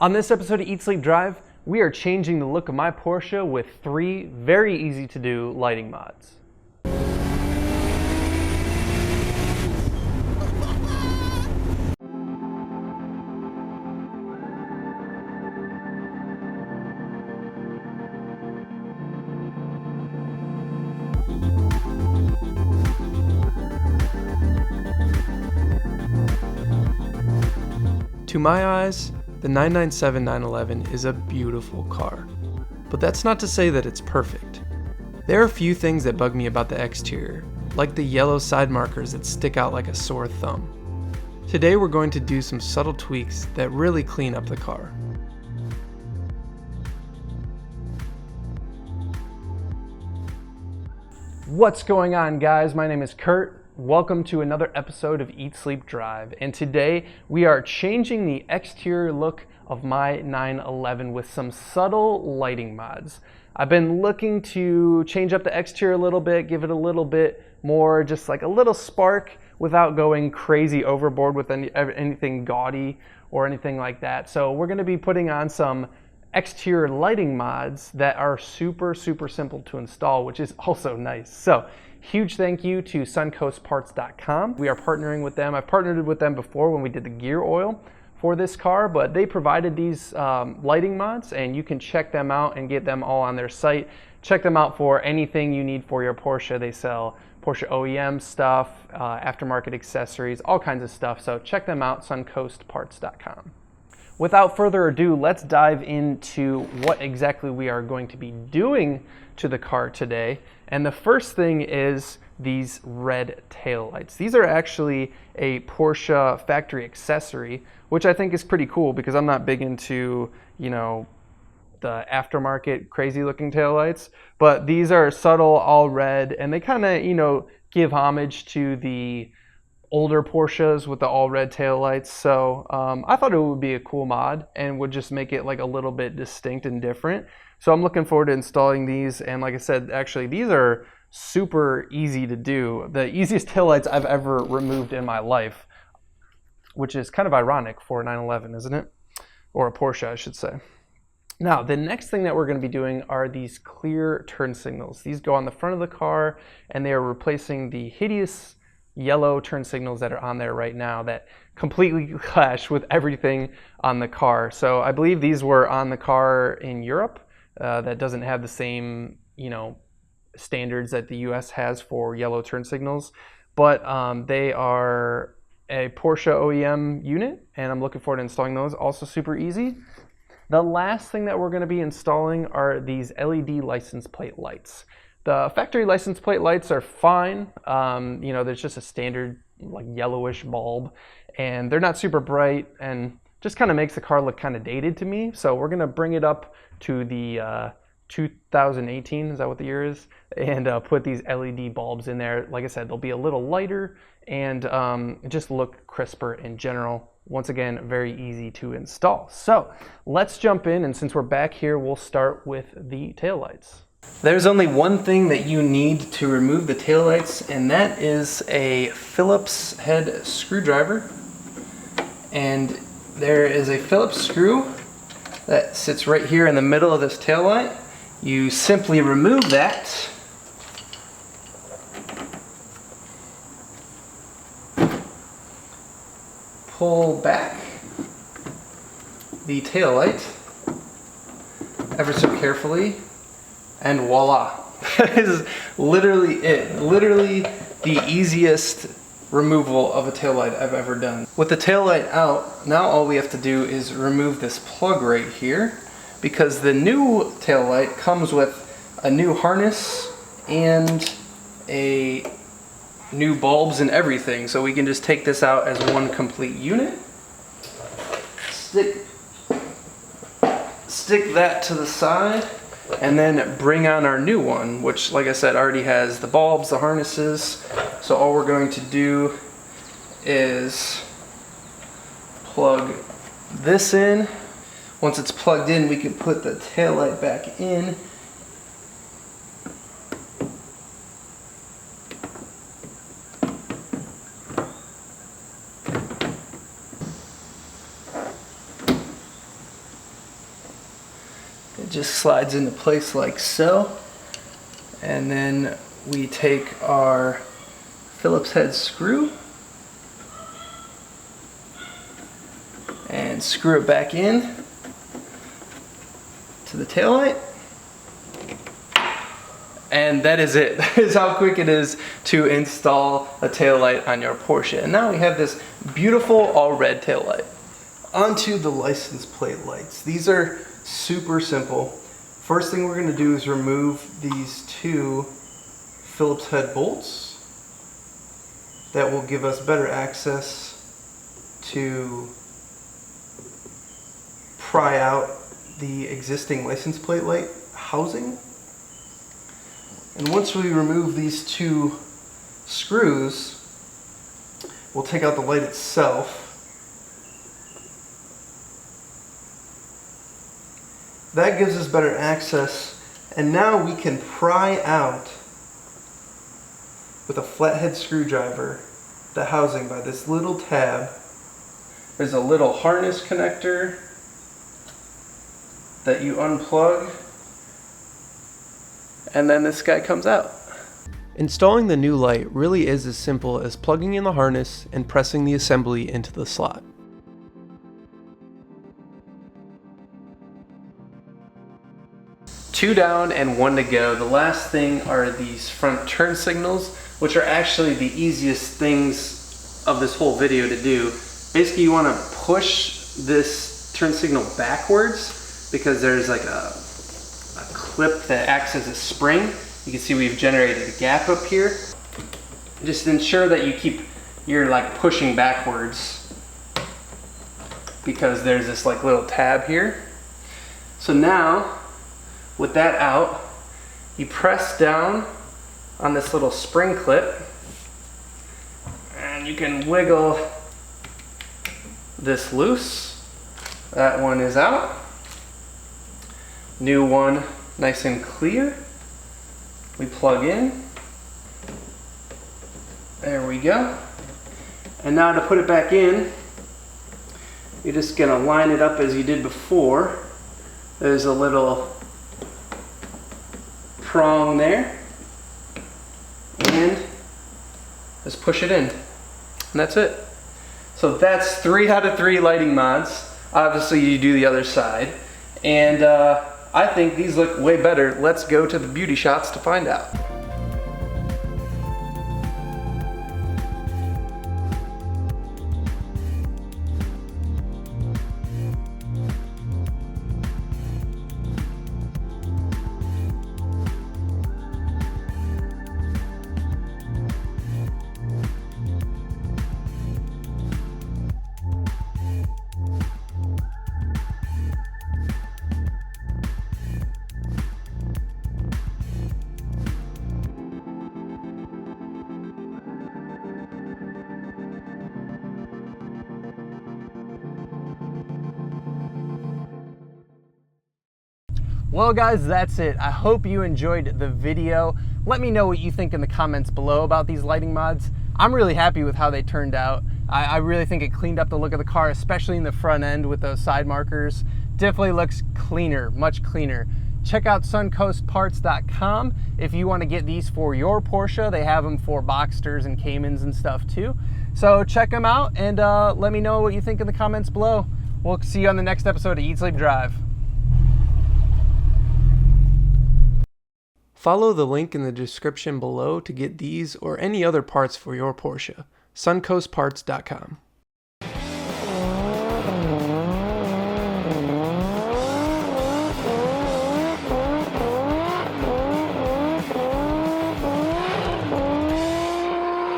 On this episode of Eat Sleep Drive, we are changing the look of my Porsche with 3 very easy to do lighting mods. To my eyes, the 997 911 is a beautiful car, but that's not to say that it's perfect. There are a few things that bug me about the exterior, like the yellow side markers that stick out like a sore thumb. Today we're going to do some subtle tweaks that really clean up the car. What's going on, guys? My name is Kurt. Welcome to another episode of Eat Sleep Drive, and today we are changing the exterior look of my 911 with some subtle lighting mods. I've been looking to change up the exterior a little bit, give it a little bit more, just like a little spark without going crazy overboard with anything gaudy or anything like that. So we're going to be putting on some exterior lighting mods that are super simple to install, which is also nice. So huge thank you to SunCoastParts.com. We are partnering with them. I've partnered with them before when we did the gear oil for this car, but they provided these lighting mods, and you can check them out and get them all on their site. Check them out for anything you need for your Porsche. They sell Porsche OEM stuff, aftermarket accessories, all kinds of stuff. So check them out, SunCoastParts.com. Without further ado, let's dive into what exactly we are going to be doing to the car today. And the first thing is these red taillights. These are actually a Porsche factory accessory, which I think is pretty cool because I'm not big into, the aftermarket crazy looking taillights. But these are subtle, all red, and they kind of, give homage to the older Porsches with the all red taillights. So I thought it would be a cool mod and would just make it like a little bit distinct and different. So I'm looking forward to installing these. And like I said, actually these are super easy to do. The easiest taillights I've ever removed in my life, which is kind of ironic for a 911, isn't it? Or a Porsche, I should say. Now, the next thing that we're going to be doing are these clear turn signals. These go on the front of the car and they are replacing the hideous yellow turn signals that are on there right now that completely clash with everything on the car. So I believe these were on the car in Europe that doesn't have the same, standards that the US has for yellow turn signals, but they are a Porsche OEM unit, and I'm looking forward to installing those. Also super easy. The last thing that we're going to be installing are these LED license plate lights. The factory license plate lights are fine. There's just a standard like yellowish bulb, and they're not super bright and just kind of makes the car look kind of dated to me. So we're going to bring it up to the 2018, is that what the year is? And put these LED bulbs in there. Like I said, they'll be a little lighter and just look crisper in general. Once again, very easy to install. So let's jump in, and since we're back here, we'll start with the taillights. There's only one thing that you need to remove the taillights, and that is a Phillips head screwdriver. And there is a Phillips screw that sits right here in the middle of this taillight. You simply remove that. Pull back the taillight ever so carefully, and voila. That is literally it. Literally the easiest removal of a taillight I've ever done. With the taillight out, now all we have to do is remove this plug right here, because the new taillight comes with a new harness and a new bulbs and everything. So we can just take this out as one complete unit. Stick that to the side, and then bring on our new one, which, like I said, already has the bulbs, the harnesses. So all we're going to do is plug this in. Once it's plugged in, we can put the taillight back in. It just slides into place like so. And then we take our Phillips head screw and screw it back in to the taillight. And that is it. That is how quick it is to install a taillight on your Porsche. And now we have this beautiful all red taillight. Onto the license plate lights. These are super simple. First thing we're going to do is remove these two Phillips head bolts. That will give us better access to pry out the existing license plate light housing. And once we remove these two screws, we'll take out the light itself. That gives us better access, and now we can pry out with a flathead screwdriver the housing by this little tab. There's a little harness connector that you unplug, and then this guy comes out. Installing the new light really is as simple as plugging in the harness and pressing the assembly into the slot. Two down and one to go. The last thing are these front turn signals, which are actually the easiest things of this whole video to do. Basically, you want to push this turn signal backwards because there's like a clip that acts as a spring. You can see we've generated a gap up here. Just ensure that you're like pushing backwards because there's this like little tab here. So now, with that out, you press down on this little spring clip and you can wiggle this loose. That one is out. New one, nice and clear. We plug in. There we go. And now to put it back in, you're just gonna line it up as you did before. There's a little prong there, and just push it in, and that's it. So that's 3 out of 3 lighting mods. Obviously you do the other side, and I think these look way better. Let's go to the beauty shots to find out. Well guys, that's it. I hope you enjoyed the video. Let me know what you think in the comments below about these lighting mods. I'm really happy with how they turned out. I really think it cleaned up the look of the car, especially in the front end with those side markers. Definitely looks cleaner, much cleaner. Check out SunCoastParts.com if you want to get these for your Porsche. They have them for Boxsters and Caymans and stuff too. So check them out and let me know what you think in the comments below. We'll see you on the next episode of Eat, Sleep, Drive. Follow the link in the description below to get these or any other parts for your Porsche. SunCoastParts.com.